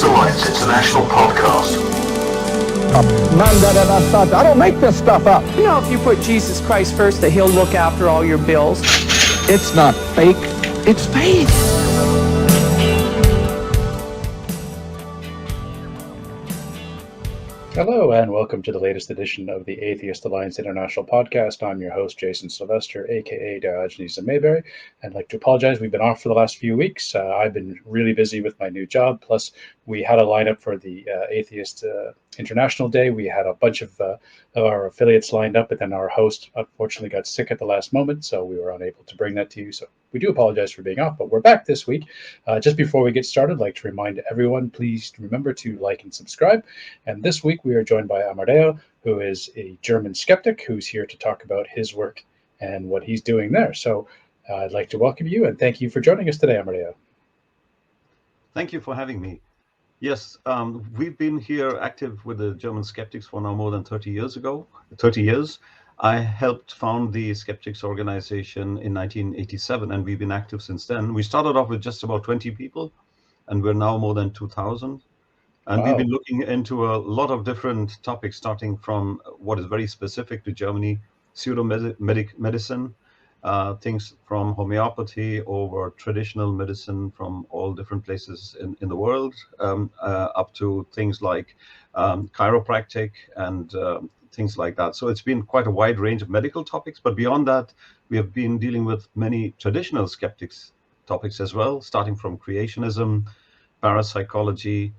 Atheist Alliance International Podcast. I don't make this stuff up. You know, if you put Jesus Christ first, that he'll look after all your bills. It's not fake, it's faith. Hello and welcome to the latest edition of the Atheist Alliance International Podcast. I'm your host, Jason Sylvester, aka Diogenes of Mayberry. I'd like to apologize. We've been off for the last few weeks. I've been really busy with my new job. Plus, we had a lineup for the Atheist International Day. We had a bunch of our affiliates lined up, but then our host unfortunately got sick at the last moment, so we were unable to bring that to you. So we do apologize for being off, but we're back this week. Just before we get started, I'd like to remind everyone, please remember to like and subscribe. And this week we are joined by Amardeo, who is a German skeptic who's here to talk about his work and what he's doing there. So I'd like to welcome you and thank you for joining us today, Amardeo. Thank you for having me. Yes, we've been here active with the German Skeptics for now more than 30 years. I helped found the Skeptics organization in 1987, and we've been active since then. We started off with just about 20 people, and we're now more than 2,000. And We've been looking into a lot of different topics, starting from what is very specific to Germany, pseudo-medicine, things from homeopathy over traditional medicine from all different places in the world, up to things like chiropractic and things like that. So it's been quite a wide range of medical topics, but beyond that, we have been dealing with many traditional skeptics topics as well, starting from creationism, parapsychology,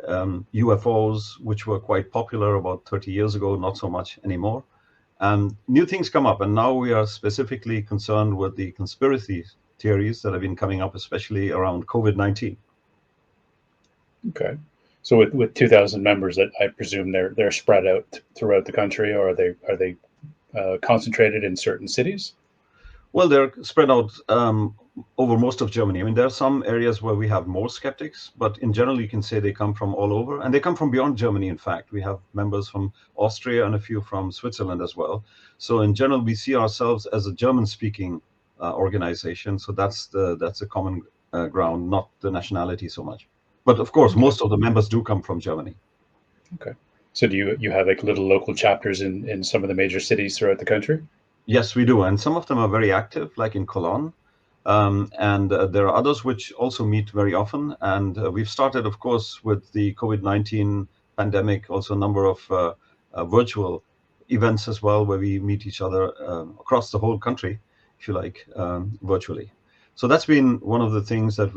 UFOs, which were quite popular about 30 years ago, not so much anymore. New things come up, and now we are specifically concerned with the conspiracy theories that have been coming up, especially around COVID-19. Okay. So with 2,000 members, that I presume they're spread out throughout the country, or are they concentrated in certain cities? Well, they're spread out over most of Germany. I mean, there are some areas where we have more skeptics, but in general, you can say they come from all over, and they come from beyond Germany. In fact, we have members from Austria and a few from Switzerland as well. So in general, we see ourselves as a German-speaking organization. So that's a common ground, not the nationality so much. But of course, most of the members do come from Germany. Okay. So do you have like little local chapters in some of the major cities throughout the country? Yes, we do. And some of them are very active, like in Cologne. And there are others which also meet very often. And we've started, of course, with the COVID-19 pandemic, also a number of virtual events as well, where we meet each other across the whole country, if you like, virtually. So that's been one of the things that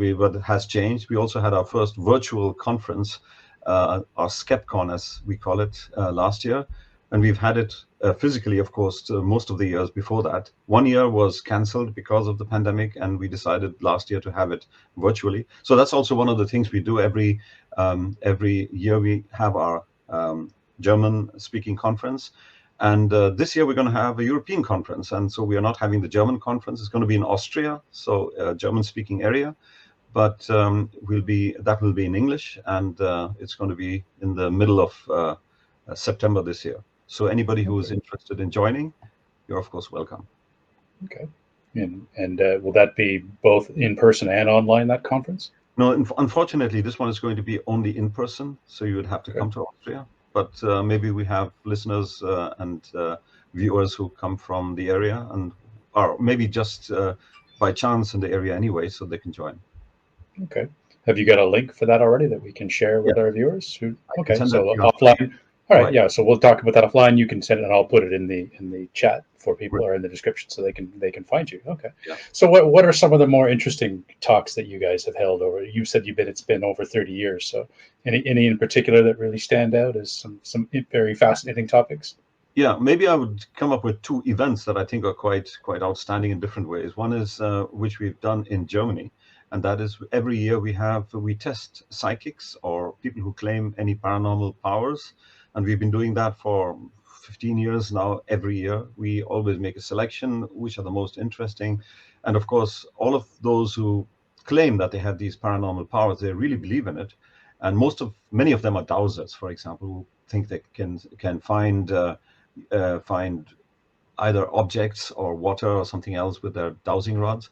has changed. We also had our first virtual conference, our SkepCon, as we call it, last year. And we've had it physically, of course, most of the years before that. One year was cancelled because of the pandemic, and we decided last year to have it virtually. So that's also one of the things we do every year. We have our German-speaking conference. And this year we're going to have a European conference. And so we are not having the German conference. It's going to be in Austria, so a German-speaking area. But that will be in English, and it's going to be in the middle of September this year. So anybody who is interested in joining, you're of course welcome. Okay. And will that be both in person and online, that conference? No, unfortunately, this one is going to be only in person. So you would have to come to Austria. But maybe we have listeners and viewers who come from the area, or maybe just by chance in the area anyway, so they can join. Okay. Have you got a link for that already that we can share with our viewers? Okay, so offline. All right, yeah. So we'll talk about that offline. You can send it, and I'll put it in the chat for people, or in the description, so they can find you. Okay. Yeah. So what are some of the more interesting talks that you guys have held over? You said it's been over 30 years. So any in particular that really stand out as some very fascinating topics? Yeah, maybe I would come up with two events that I think are quite outstanding in different ways. One is which we've done in Germany, and that is every year we test psychics or people who claim any paranormal powers. And we've been doing that for 15 years now. Every year, we always make a selection, which are the most interesting. And of course, all of those who claim that they have these paranormal powers, they really believe in it. And many of them are dowsers, for example, who think they can find either objects or water or something else with their dowsing rods.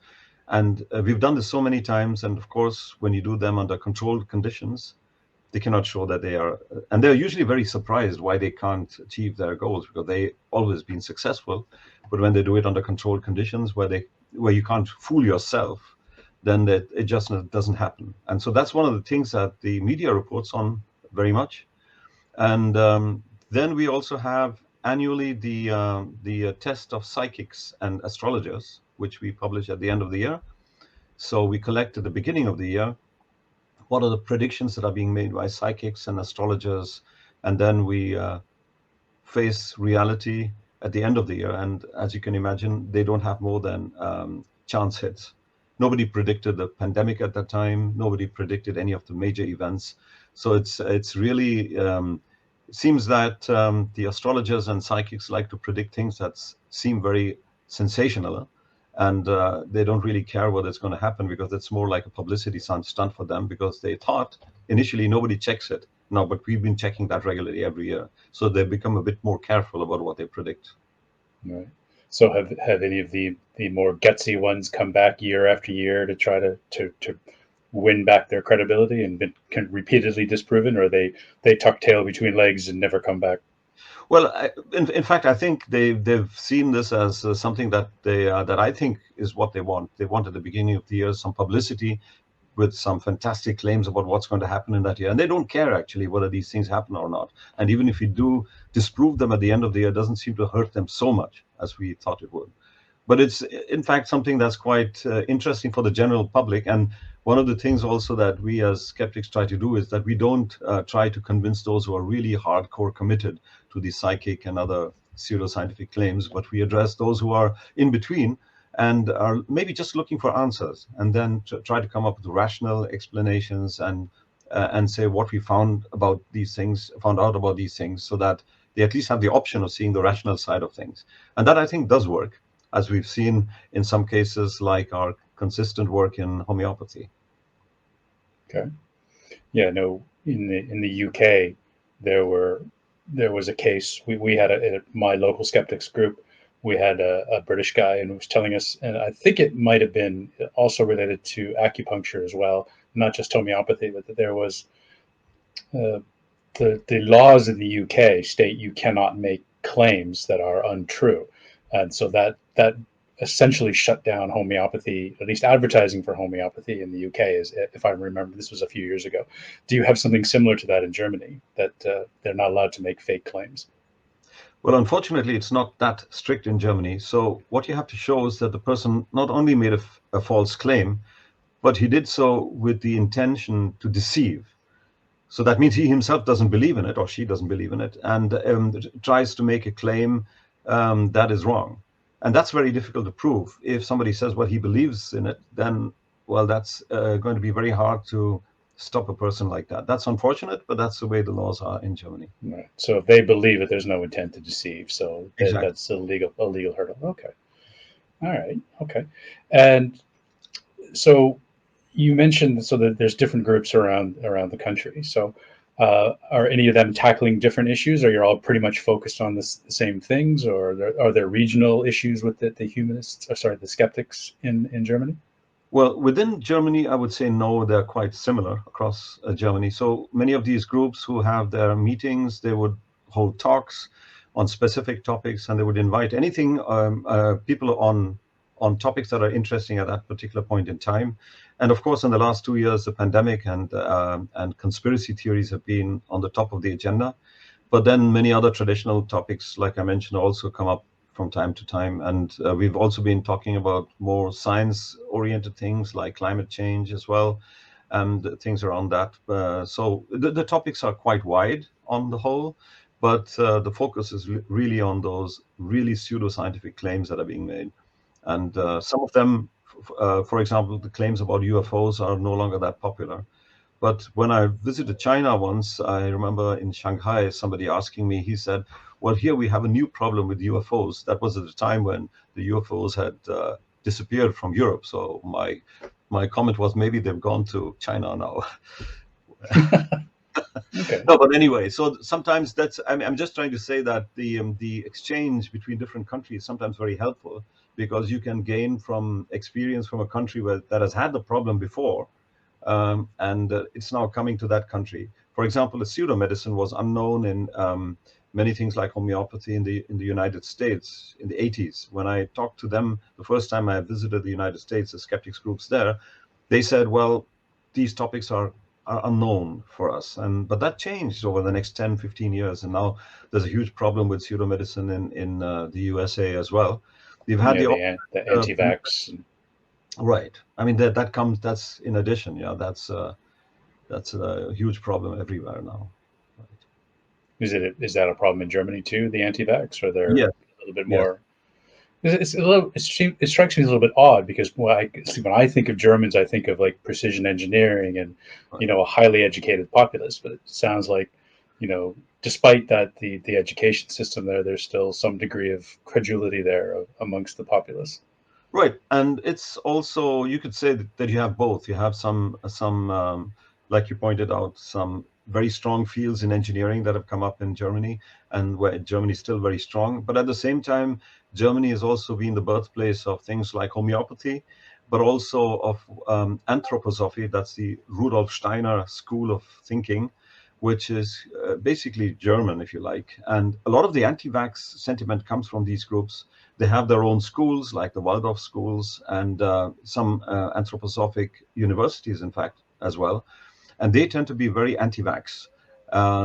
And we've done this so many times. And of course, when you do them under controlled conditions, they cannot show that they are, and they're usually very surprised why they can't achieve their goals, because they always been successful. But when they do it under controlled conditions where you can't fool yourself, then it just doesn't happen. And so that's one of the things that the media reports on very much. And then we also have annually the test of psychics and astrologers, which we publish at the end of the year. So we collect at the beginning of the year what are the predictions that are being made by psychics and astrologers, and then we face reality at the end of the year. And as you can imagine, they don't have more than chance hits. Nobody predicted the pandemic at that time. Nobody predicted any of the major events. So it's really it seems that the astrologers and psychics like to predict things that seem very sensational, and they don't really care whether it's going to happen, because it's more like a publicity stunt for them, because they thought initially nobody checks it. No, but we've been checking that regularly every year. So they become a bit more careful about what they predict. Right. So have any of the more gutsy ones come back year after year to try to win back their credibility and been repeatedly disproven, or they tuck tail between legs and never come back? Well, in fact, I think they've seen this as something that that I think is what they want. They want at the beginning of the year some publicity with some fantastic claims about what's going to happen in that year, and they don't care actually whether these things happen or not. And even if we do disprove them at the end of the year, it doesn't seem to hurt them so much as we thought it would. But it's in fact something that's quite interesting for the general public. And one of the things also that we as skeptics try to do is that we don't try to convince those who are really hardcore committed to the psychic and other pseudoscientific claims, but we address those who are in between and are maybe just looking for answers, and then try to come up with rational explanations and say what we found out about these things, so that they at least have the option of seeing the rational side of things. And that I think does work, as we've seen in some cases, like our consistent work in homeopathy. Okay. Yeah, no, in the UK, there was a case. We had in my local skeptics group, we had a British guy, and was telling us, and I think it might have been also related to acupuncture as well, not just homeopathy, but that there was the laws in the UK state you cannot make claims that are untrue, and so that essentially shut down homeopathy, at least advertising for homeopathy in the UK, is, if I remember, this was a few years ago. Do you have something similar to that in Germany, that they're not allowed to make fake claims? Well, unfortunately, it's not that strict in Germany. So what you have to show is that the person not only made a false claim, but he did so with the intention to deceive. So that means he himself doesn't believe in it, or she doesn't believe in it, and tries to make a claim that is wrong. And that's very difficult to prove. If somebody says, well, he believes in it, then, well, that's going to be very hard to stop a person like that. That's unfortunate, but that's the way the laws are in Germany. Right. So if they believe it, there's no intent to deceive. So Exactly. That's a legal hurdle. Okay. All right. Okay. And so you mentioned so that there's different groups around the country. So are any of them tackling different issues, or you're all pretty much focused on the same things, or are there regional issues with the humanists? The skeptics in Germany? Well, within Germany, I would say no, they're quite similar across Germany. So many of these groups who have their meetings, they would hold talks on specific topics, and they would invite people on topics that are interesting at that particular point in time. And of course, in the last 2 years, the pandemic and conspiracy theories have been on the top of the agenda. But then many other traditional topics, like I mentioned, also come up from time to time. And we've also been talking about more science-oriented things like climate change as well, and things around that. So the topics are quite wide on the whole, but the focus is really on those really pseudoscientific claims that are being made. And some of them, for example, the claims about UFOs are no longer that popular. But when I visited China once, I remember in Shanghai, somebody asking me, he said, well, here we have a new problem with UFOs. That was at the time when the UFOs had disappeared from Europe. So my comment was, maybe they've gone to China now. Okay. No, but anyway, so sometimes I'm just trying to say that the exchange between different countries is sometimes very helpful, because you can gain from experience from a country that has had the problem before, and it's now coming to that country. For example, the pseudomedicine was unknown in many things like homeopathy in the United States in the 80s. When I talked to them the first time I visited the United States, the skeptics groups there, they said, well, these topics are unknown for us. But that changed over the next 10, 15 years. And now there's a huge problem with pseudomedicine in the USA as well. We've had the anti-vax. Right. I mean, that's in addition. Yeah, that's a huge problem everywhere now. Right. Is that a problem in Germany too, the anti-vax? Or they're Yes. a little bit more... It strikes me as a little bit odd because when I think of Germans, I think of like precision engineering and, Right. a highly educated populace. But it sounds like, despite that, the education system there's still some degree of credulity there amongst the populace. Right. And it's also, you could say that you have both. You have some like you pointed out, some very strong fields in engineering that have come up in Germany, and where Germany is still very strong. But at the same time, Germany has also been the birthplace of things like homeopathy, but also of anthroposophy. That's the Rudolf Steiner school of thinking, which is basically German, if you like. And a lot of the anti-vax sentiment comes from these groups. They have their own schools, like the Waldorf schools, and some anthroposophic universities, in fact, as well. And they tend to be very anti-vax.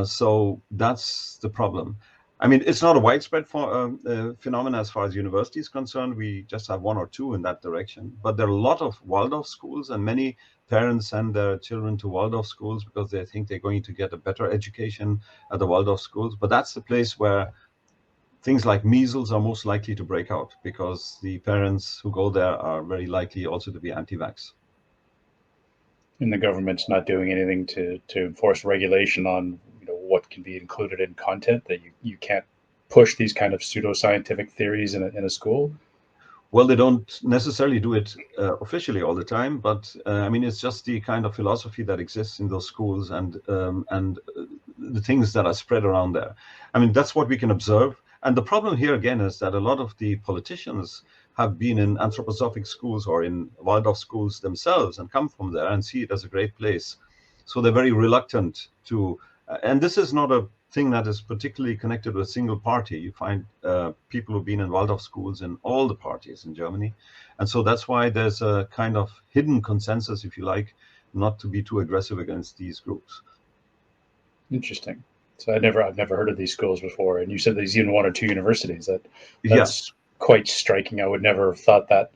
So that's the problem. I mean, it's not a widespread phenomenon as far as university is concerned. We just have one or two in that direction. But there are a lot of Waldorf schools, and many parents send their children to Waldorf schools because they think they're going to get a better education at the Waldorf schools. But that's the place where things like measles are most likely to break out, because the parents who go there are very likely also to be anti-vax. And the government's not doing anything to enforce regulation on what can be included in content, that you can't push these kind of pseudoscientific theories in a school. Well, they don't necessarily do it officially all the time, but I mean, it's just the kind of philosophy that exists in those schools and the things that are spread around there. I mean, that's what we can observe. And the problem here again is that a lot of the politicians have been in anthroposophic schools or in Waldorf schools themselves and come from there and see it as a great place. So they're very reluctant to, and this is not a thing that is particularly connected with a single party. You find people who've been in Waldorf schools in all the parties in Germany. And so that's why there's a kind of hidden consensus, if you like, not to be too aggressive against these groups. Interesting. So I've never heard of these schools before. And you said there's even one or two universities. That's quite striking. I would never have thought that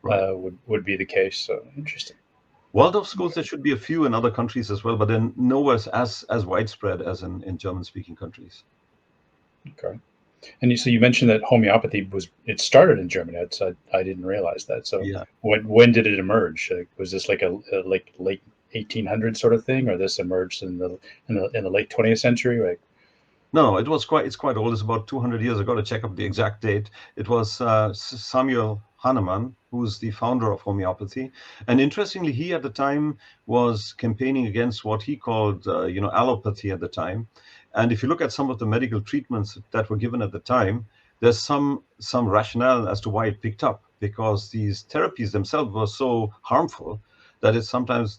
would be the case. So interesting. Waldorf schools, there should be a few in other countries as well, but then nowhere as widespread as in German-speaking countries. Okay. And so you mentioned that homeopathy started in Germany. I didn't realize that. So when did it emerge? Was this like a late 1800s sort of thing, or this emerged in the late 20th century? Like, no, it's quite old. It's about 200 years. I got to check up the exact date. It was Samuel Hahnemann, who's the founder of homeopathy. And interestingly, he at the time was campaigning against what he called, allopathy at the time. And if you look at some of the medical treatments that were given at the time, there's some rationale as to why it picked up, because these therapies themselves were so harmful that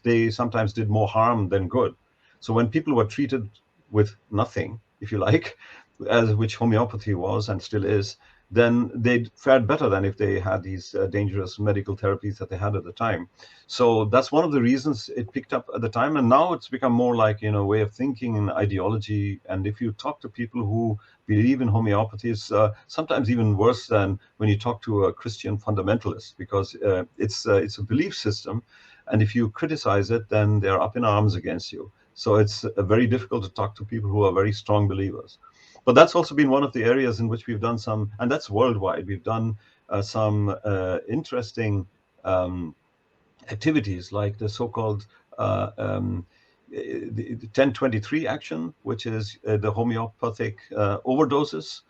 they sometimes did more harm than good. So when people were treated with nothing, if you like, which homeopathy was and still is, then they fared better than if they had these dangerous medical therapies that they had at the time. So that's one of the reasons it picked up at the time. And now it's become more like, a way of thinking and ideology. And if you talk to people who believe in homeopathy, it's sometimes even worse than when you talk to a Christian fundamentalist, because it's a belief system. And if you criticize it, then they're up in arms against you. So it's very difficult to talk to people who are very strong believers. But that's also been one of the areas in which we've done some, and that's worldwide, we've done some interesting activities, like the so-called the 1023 action, which is the homeopathic overdoses,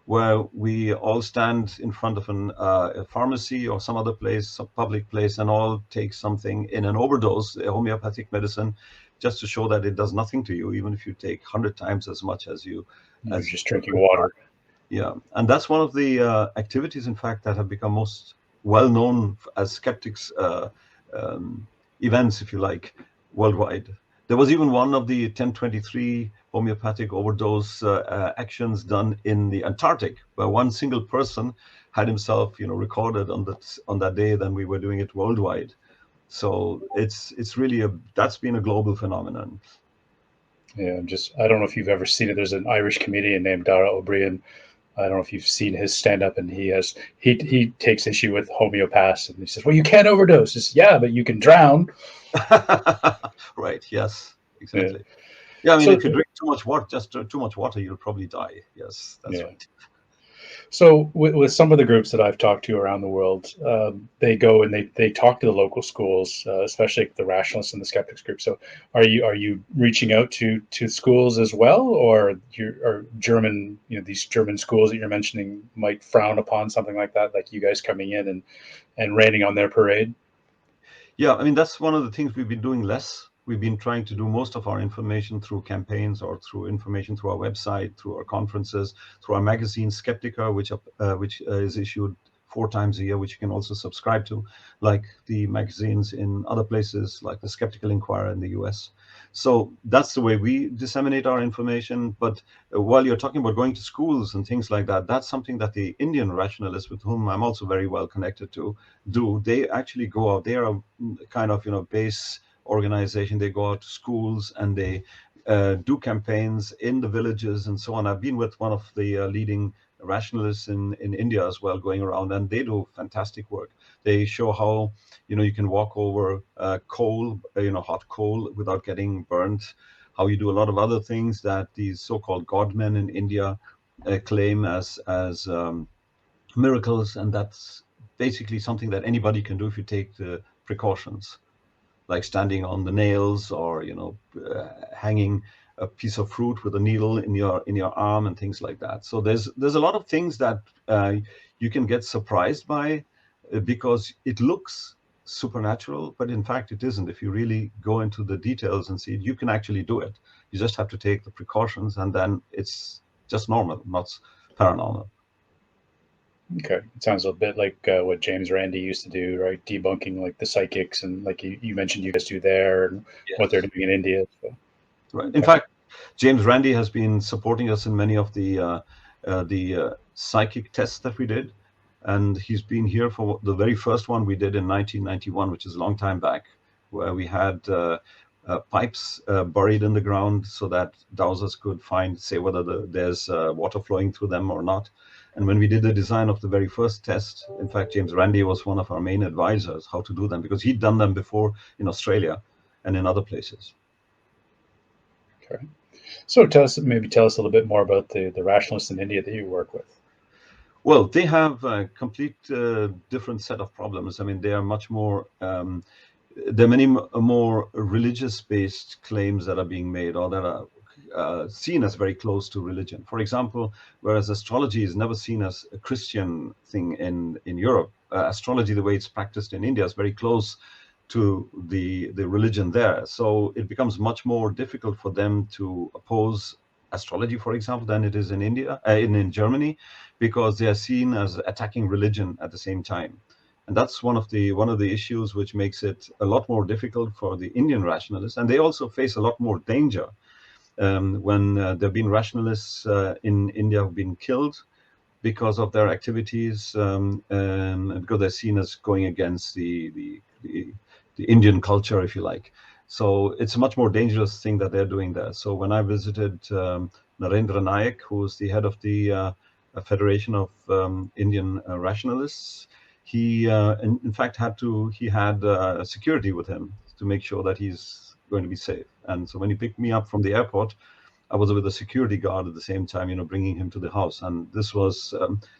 where we all stand in front of a pharmacy or some other place, some public place, and all take something in an overdose, a homeopathic medicine, just to show that it does nothing to you, even if you take 100 times as much as you're just drinking water. Yeah, and that's one of the activities, in fact, that have become most well known as skeptics events, if you like, worldwide. There was even one of the 1023 homeopathic overdose actions done in the Antarctic, where one single person had himself, recorded on that day. Then we were doing it worldwide. So it's really that's been a global phenomenon. Yeah, I don't know if you've ever seen it. There's an Irish comedian named Dara O'Brien. I don't know if you've seen his stand up, and he takes issue with homeopaths, and he says, well, you can't overdose. He says, yeah, but you can drown. Right. Yes, exactly. Yeah. Yeah, I mean, So- if you drink too much water, too much water, you'll probably die. Yes, that's Yeah. right. So with some of the groups that I've talked to around the world, they go and they talk to the local schools, especially the rationalists and the skeptics group. So are you reaching out to schools as well, or are German, these German schools that you're mentioning might frown upon something like that, like you guys coming in and raining on their parade? Yeah, I mean, that's one of the things we've been doing less. We've been trying to do most of our information through campaigns or through information through our website, through our conferences, through our magazine Skeptica, which is issued 4 times a year, which you can also subscribe to, like the magazines in other places, like the Skeptical Inquirer in the US. So that's the way we disseminate our information. But while you're talking about going to schools and things like that, that's something that the Indian rationalists, with whom I'm also very well connected to, do. They actually go out. They are a kind of, base organization. They go out to schools and they do campaigns in the villages and so on. I've been with one of the leading rationalists in India as well, going around, and they do fantastic work. They show how you can walk over coal, hot coal, without getting burnt. How you do a lot of other things that these so-called godmen in India claim as miracles, and that's basically something that anybody can do if you take the precautions, like standing on the nails, or hanging a piece of fruit with a needle in your arm and things like that. So there's a lot of things that you can get surprised by because it looks supernatural, but in fact it isn't. If you really go into the details and see it, you can actually do it. You just have to take the precautions, and then it's just normal, not paranormal. Okay, it sounds a bit like what James Randi used to do, right? Debunking like the psychics, and like you mentioned, you guys do there, and what they're doing in India. So. Right. In fact, James Randi has been supporting us in many of the psychic tests that we did, and he's been here for the very first one we did in 1991, which is a long time back, where we had pipes buried in the ground so that dowsers could say whether there's water flowing through them or not. And when we did the design of the very first test, in fact, James Randi was one of our main advisors how to do them, because he'd done them before in Australia and in other places. Okay. So tell us a little bit more about the rationalists in India that you work with. Well, they have a complete different set of problems. I mean, they are much more, there are many more religious-based claims that are being made, or that are seen as very close to religion. For example, whereas astrology is never seen as a Christian thing in Europe, astrology, the way it's practiced in India, is very close to the religion there. So it becomes much more difficult for them to oppose astrology, for example, than it is in India, in Germany, because they are seen as attacking religion at the same time. And that's one of the issues which makes it a lot more difficult for the Indian rationalists. And they also face a lot more danger when there have been rationalists in India who've been killed because of their activities, because they're seen as going against the Indian culture, if you like. So it's a much more dangerous thing that they're doing there. So when I visited Narendra Nayak, who's the head of the Federation of Indian Rationalists, he in fact had security with him to make sure that he's going to be safe. And so when he picked me up from the airport, I was with a security guard at the same time, bringing him to the house. And this was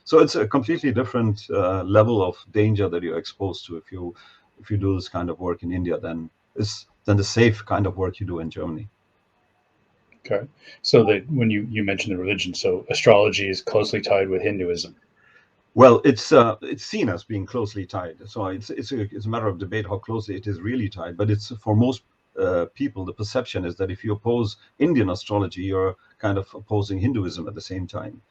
so it's a completely different level of danger that you're exposed to if you do this kind of work in India than the safe kind of work you do in Germany. Okay, so when you mentioned the religion, so astrology is closely tied with Hinduism. Well, it's seen as being closely tied. So it's a matter of debate how closely it is really tied. But it's, for most people, the perception is that if you oppose Indian astrology, you're kind of opposing Hinduism at the same time,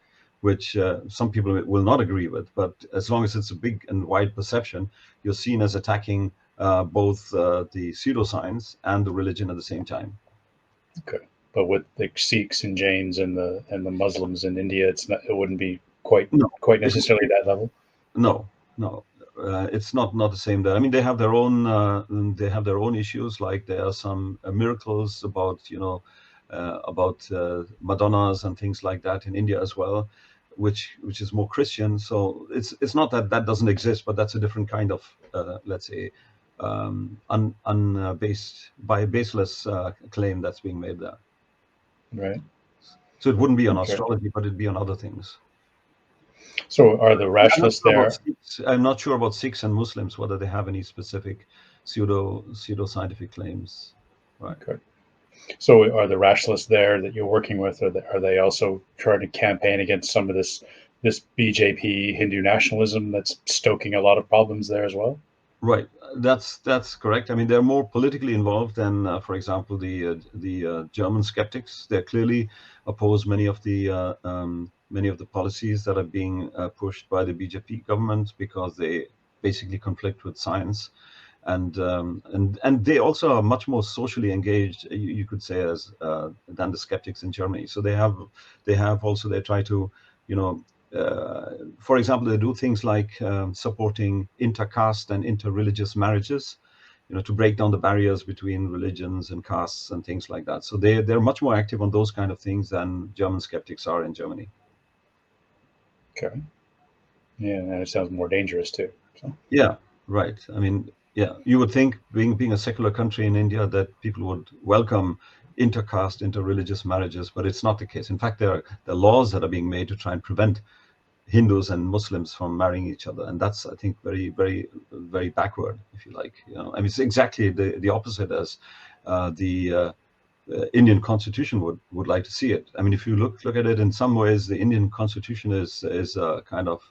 which some people will not agree with. But as long as it's a big and wide perception, you're seen as attacking both the pseudoscience and the religion at the same time. Okay, but with the Sikhs and Jains and the Muslims in India, it wouldn't be quite No, it, necessarily that level. no, no. It's not the same there. I mean, they have their own issues. Like there are some miracles about Madonnas and things like that in India as well, which is more Christian. So it's not that that doesn't exist, but that's a different kind of let's say baseless claim that's being made there. Right. So it wouldn't be on Okay. astrology, but it'd be on other things. So are the rationalists there? I'm not sure about Sikhs and Muslims, whether they have any specific pseudo scientific claims. Right. Okay. So are the rationalists there that you're working with, are they also trying to campaign against some of this BJP Hindu nationalism that's stoking a lot of problems there as well? Right. That's correct. I mean, they're more politically involved than, for example, the German skeptics. They clearly oppose many of the policies that are being pushed by the BJP government because they basically conflict with science, and they also are much more socially engaged, you could say, as than the skeptics in Germany. So they try to, for example, they do things like supporting intercaste and interreligious marriages, to break down the barriers between religions and castes and things like that. So they're much more active on those kind of things than German skeptics are in Germany. Okay. Yeah, and it sounds more dangerous too. So. Yeah, right. I mean, yeah, you would think being a secular country in India that people would welcome intercaste, interreligious marriages, but it's not the case. In fact, there are laws that are being made to try and prevent Hindus and Muslims from marrying each other, and that's, I think, very, very, very backward, if you like. I mean, it's exactly the opposite as the Indian Constitution would like to see it. I mean, if you look at it, in some ways, the Indian Constitution is a kind of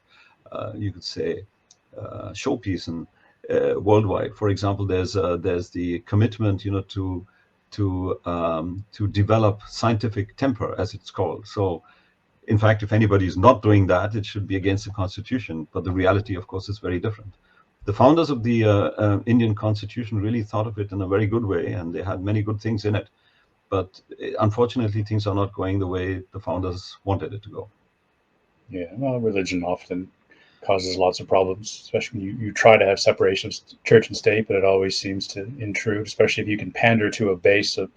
you could say showpiece and worldwide. For example, there's the commitment, to develop scientific temper, as it's called. So, in fact, if anybody is not doing that, it should be against the Constitution. But the reality, of course, is very different. The founders of the Indian Constitution really thought of it in a very good way, and they had many good things in it. But unfortunately, things are not going the way the founders wanted it to go. Yeah, well, religion often causes lots of problems, especially when you try to have separation of church and state, but it always seems to intrude, especially if you can pander to a base of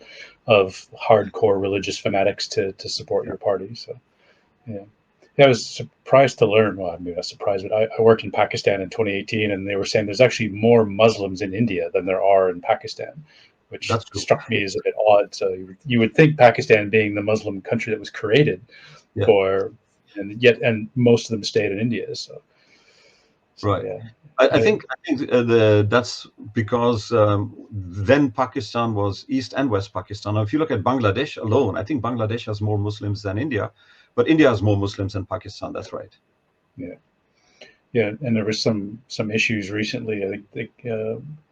hardcore religious fanatics to support your party. So, yeah. Yeah, I was surprised to learn. Well, maybe not surprised, but I worked in Pakistan in 2018, and they were saying there's actually more Muslims in India than there are in Pakistan, which struck me as a bit odd. So you would think Pakistan, being the Muslim country that was created for, and most of them stayed in India. So right. Yeah. I think that's because then Pakistan was East and West Pakistan. Now, if you look at Bangladesh alone, I think Bangladesh has more Muslims than India, but India has more Muslims than Pakistan. That's right. Yeah. Yeah, and there was some issues recently. I think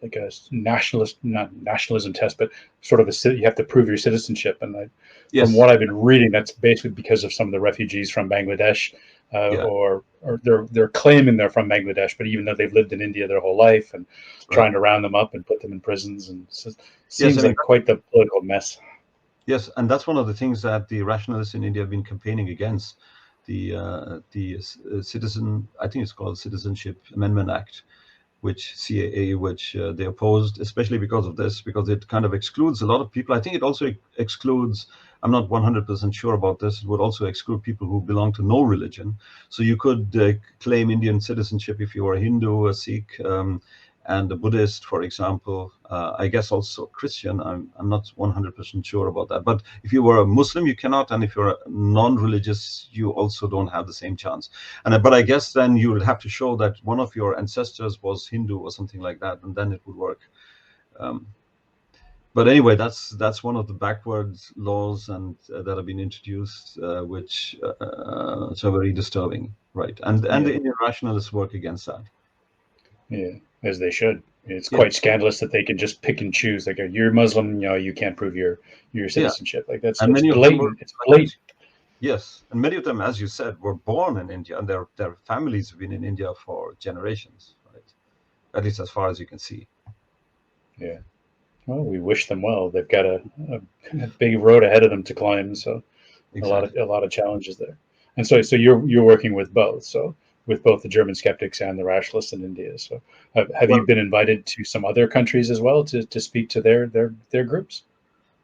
like a not nationalism test, but sort of you have to prove your citizenship. And from what I've been reading, that's basically because of some of the refugees from Bangladesh, or they're claiming they're from Bangladesh, but even though they've lived in India their whole life, and trying to round them up and put them in prisons, and it seems like quite the political mess. Yes, and that's one of the things that the rationalists in India have been campaigning against. The citizen, I think it's called Citizenship Amendment Act, which CAA, which they opposed, especially because of this, because it kind of excludes a lot of people. I think it also excludes, I'm not 100% sure about this, it would also exclude people who belong to no religion. So you could claim Indian citizenship if you were a Hindu, a Sikh, and a Buddhist, for example. I guess also Christian. I'm not 100% sure about that. But if you were a Muslim, you cannot, and if you're non-religious, you also don't have the same chance. But I guess then you would have to show that one of your ancestors was Hindu or something like that, and then it would work. But anyway, that's one of the backwards laws and that have been introduced, which are very disturbing, right? And the Indian rationalists work against that. Yeah, as they should. It's quite scandalous that they can just pick and choose. Like, you're Muslim, you can't prove your citizenship. Like that's blatant. It's blatant. Yes, and many of them, as you said, were born in India, and their families have been in India for generations, right? At least as far as you can see. Yeah. Well, we wish them well. They've got a big road ahead of them to climb. So Exactly. a lot of challenges there. And so you're working with both. So with both the German skeptics and the rationalists in India. So have you Well, been invited to some other countries as well to speak to their groups?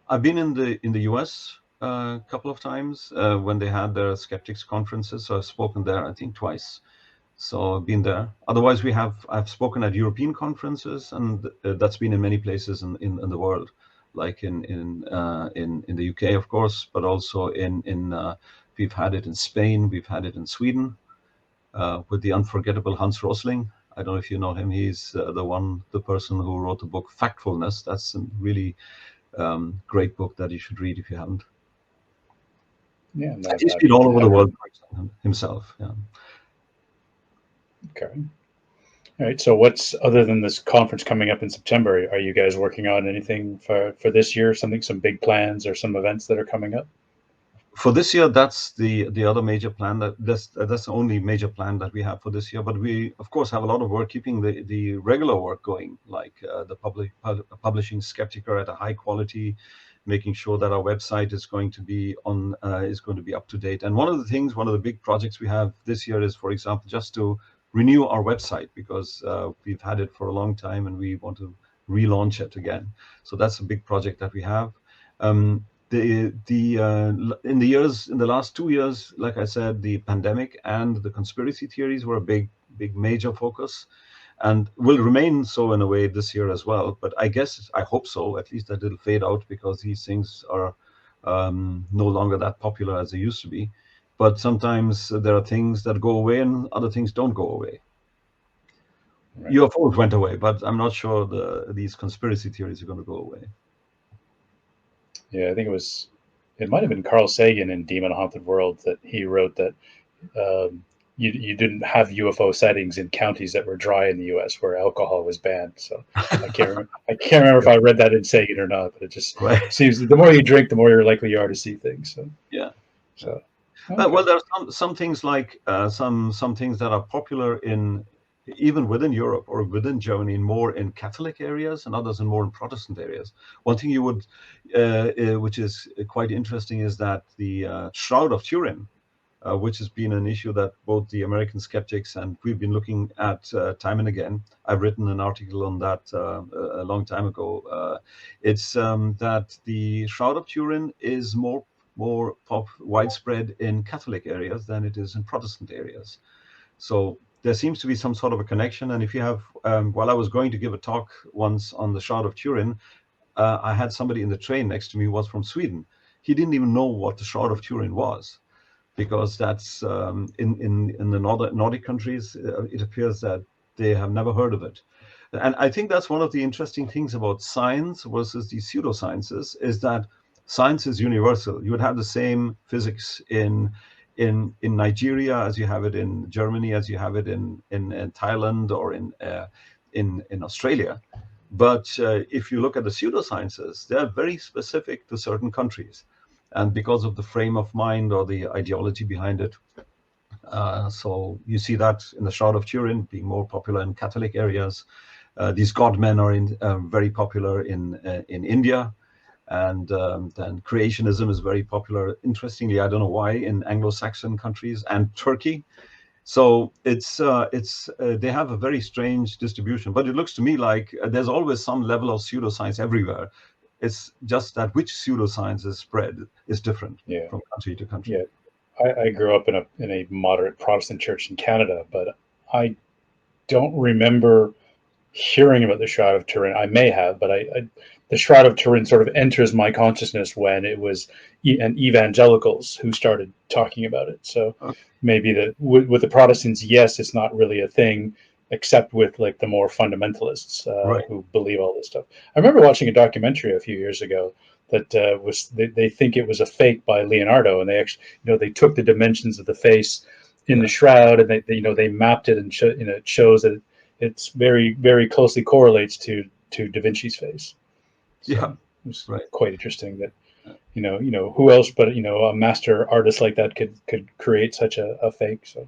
I've been in the US a couple of times when they had their skeptics conferences. So I've spoken there, I think, twice. So I've been there. Otherwise, I've spoken at European conferences, and that's been in many places in the world, like in the UK, of course, but also in we've had it in Spain, we've had it in Sweden with the unforgettable Hans Rosling. I don't know if you know him. He's the person who wrote the book Factfulness. That's a really great book that you should read if you haven't. Yeah, no, And he's been all over the I've world himself. Yeah. okay. All right. So what's other than this conference coming up in September? Are you guys working on anything for this year? Some big plans or some events that are coming up? For this year, that's the other major plan. That's the only major plan that we have for this year. But we, of course, have a lot of work keeping the regular work going, like publishing Skeptiker at a high quality, making sure that our website is going to be up to date. And one of the big projects we have this year is, for example, just to renew our website, because we've had it for a long time and we want to relaunch it again. So that's a big project that we have. In the last 2 years, like I said, the pandemic and the conspiracy theories were a big major focus, and will remain so in a way this year as well. But I hope so, at least that it'll fade out, because these things are no longer that popular as they used to be. But sometimes there are things that go away and other things don't go away. Right. UFOs went away, but I'm not sure these conspiracy theories are going to go away. Yeah, I think it might have been Carl Sagan in Demon Haunted World that he wrote that you didn't have UFO sightings in counties that were dry in the U.S. where alcohol was banned. So I can't remember if I read that in Sagan or not, but it just Right. seems the more you drink, the more you're likely you are to see things. So Yeah. so Well, okay. there are some things like some things that are popular in even within Europe or within Germany, more in Catholic areas, and others in more in Protestant areas. One thing which is quite interesting, is that the Shroud of Turin, which has been an issue that both the American skeptics and we've been looking at time and again. I've written an article on that a long time ago. It's that the Shroud of Turin is more widespread in Catholic areas than it is in Protestant areas. So there seems to be some sort of a connection. And if you have, while I was going to give a talk once on the Shroud of Turin, I had somebody in the train next to me who was from Sweden. He didn't even know what the Shroud of Turin was, because that's in the Nordic countries, it appears that they have never heard of it. And I think that's one of the interesting things about science versus the pseudosciences, is that science is universal. You would have the same physics in Nigeria as you have it in Germany, as you have it in Thailand or in Australia. But if you look at the pseudosciences, they're very specific to certain countries, and because of the frame of mind or the ideology behind it. So you see that in the Shroud of Turin being more popular in Catholic areas. These godmen are very popular in India. And then creationism is very popular, interestingly, I don't know why, in Anglo-Saxon countries and Turkey. So they have a very strange distribution. But it looks to me like there's always some level of pseudoscience everywhere. It's just that which pseudoscience is spread is different from country to country. Yeah. I grew up in a moderate Protestant church in Canada, but I don't remember hearing about the Shroud of Turin. I may have, but the Shroud of Turin sort of enters my consciousness when it was evangelicals who started talking about it. So maybe with the Protestants, yes, it's not really a thing, except with like the more fundamentalists Right. who believe all this stuff. I remember watching a documentary a few years ago that they think it was a fake by Leonardo, and they actually they took the dimensions of the face in the shroud, and they mapped it, and it shows that it's very, very closely correlates to Da Vinci's face. So Yeah. it was Right. quite interesting that who else but a master artist like that could create such a fake. So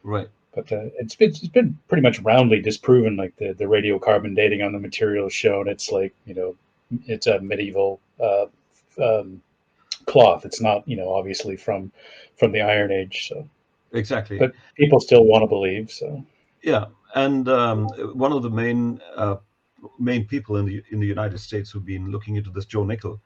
Right. but it's been pretty much roundly disproven. Like the radiocarbon dating on the material shown, it's like it's a medieval cloth. It's not, obviously from the Iron Age. So, Exactly. but people still want to believe. So, Yeah, and one of the main people in the United States who've been looking into this, Joe Nickell,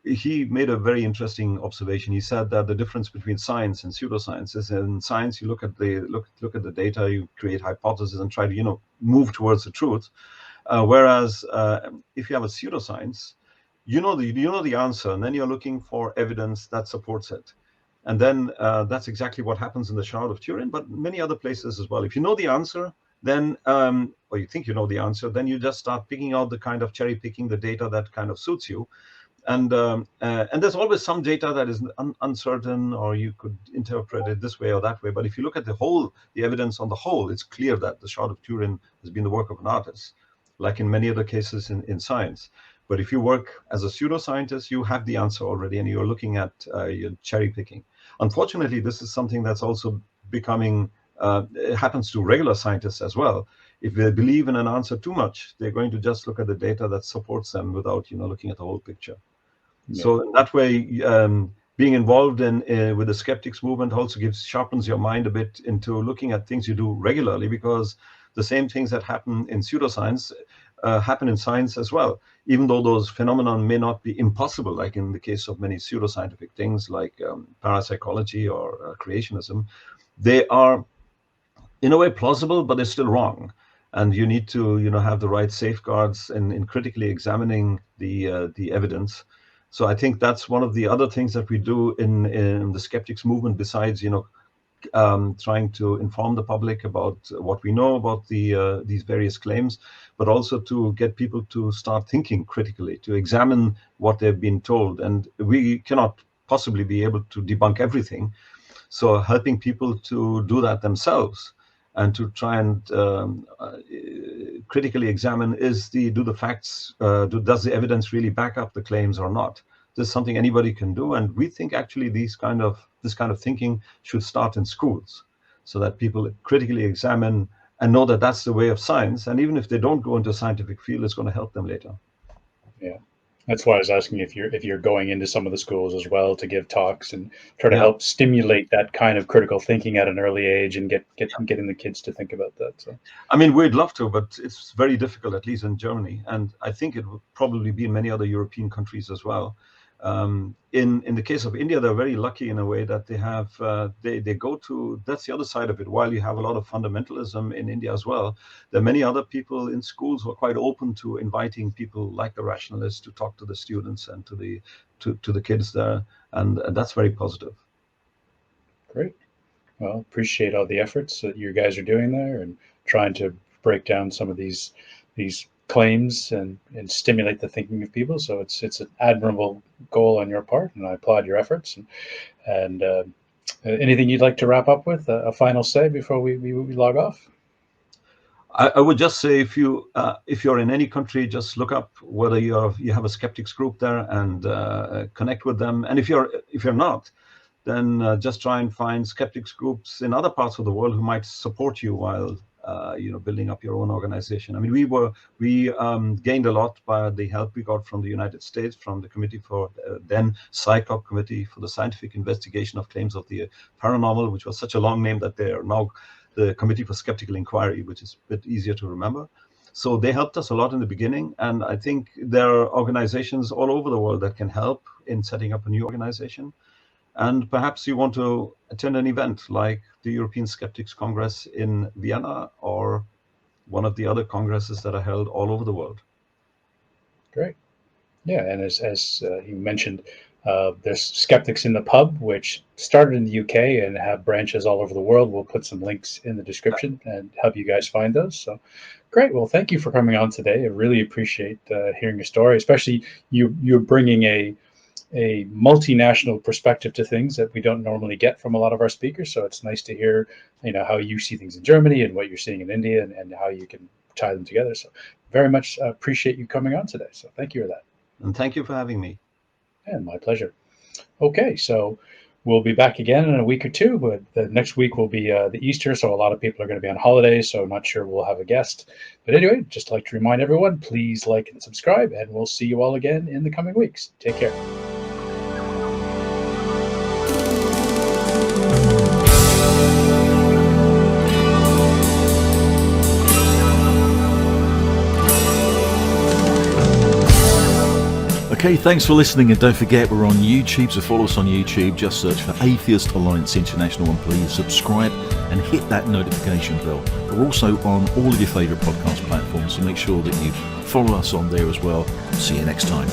he made a very interesting observation. He said that the difference between science and pseudoscience is in science you look at the data, you create hypotheses and try to move towards the truth. Whereas if you have a pseudoscience, you know the answer, and then you're looking for evidence that supports it. And then that's exactly what happens in the Shroud of Turin, but many other places as well. If you know the answer, then or you think you know the answer, then you just start picking out the kind of cherry picking the data that kind of suits you. And there's always some data that is uncertain, or you could interpret it this way or that way. But if you look at the evidence on the whole, it's clear that the Shroud of Turin has been the work of an artist, like in many other cases in science. But if you work as a pseudoscientist, you have the answer already, and you're looking at your cherry picking. Unfortunately, this is something that's also becoming, it happens to regular scientists as well. If they believe in an answer too much, they're going to just look at the data that supports them without, looking at the whole picture. Yeah. So in that way, being involved with the skeptics movement also sharpens your mind a bit into looking at things you do regularly, because the same things that happen in pseudoscience happen in science as well, even though those phenomena may not be impossible, like in the case of many pseudoscientific things like parapsychology or creationism. They are in a way plausible, but they're still wrong. And you need to have the right safeguards in critically examining the evidence. So I think that's one of the other things that we do in the skeptics movement, besides trying to inform the public about what we know about these various claims, but also to get people to start thinking critically, to examine what they've been told. And we cannot possibly be able to debunk everything. So helping people to do that themselves and to try and critically examine, does the evidence really back up the claims or not? This is something anybody can do, and we think actually this kind of thinking should start in schools, so that people critically examine and know that that's the way of science. And even if they don't go into a scientific field, it's going to help them later. Yeah, that's why I was asking if you're going into some of the schools as well to give talks and try to help stimulate that kind of critical thinking at an early age and getting the kids to think about that. So, I mean, we'd love to, but it's very difficult, at least in Germany, and I think it would probably be in many other European countries as well. In the case of India, they're very lucky in a way that they have they go to, that's the other side of it. While you have a lot of fundamentalism in India as well, there are many other people in schools who are quite open to inviting people like the rationalists to talk to the students and to the kids there, and that's very positive. Great. Well, appreciate all the efforts that you guys are doing there and trying to break down some of these claims and stimulate the thinking of people. So it's an admirable goal on your part, and I applaud your efforts. And anything you'd like to wrap up with, a final say before we log off? I would just say, if you're in any country, just look up whether you have a skeptics group there and connect with them. And if you're not, then just try and find skeptics groups in other parts of the world who might support you while building up your own organization. I mean, we gained a lot by the help we got from the United States, from the committee for then SciCoG Committee for the Scientific Investigation of Claims of the Paranormal, which was such a long name that they are now the Committee for Skeptical Inquiry, which is a bit easier to remember. So they helped us a lot in the beginning, and I think there are organizations all over the world that can help in setting up a new organization. And perhaps you want to attend an event like the European Skeptics Congress in Vienna or one of the other congresses that are held all over the world. Great. Yeah, and as you mentioned, there's Skeptics in the Pub, which started in the UK and have branches all over the world. We'll put some links in the description and help you guys find those. So great. Well, thank you for coming on today. I really appreciate hearing your story, especially you're bringing a multinational perspective to things that we don't normally get from a lot of our speakers. So it's nice to hear, how you see things in Germany and what you're seeing in India and how you can tie them together. So very much appreciate you coming on today. So thank you for that. And thank you for having me. And my pleasure. Okay, so we'll be back again in a week or two, but the next week will be the Easter, so a lot of people are going to be on holiday, so I'm not sure we'll have a guest. But anyway, just like to remind everyone, please like and subscribe, and we'll see you all again in the coming weeks. Take care. Okay, thanks for listening, and don't forget we're on YouTube, so follow us on YouTube. Just search for Atheist Alliance International, and please subscribe and hit that notification bell. We're also on all of your favourite podcast platforms, so make sure that you follow us on there as well. See you next time.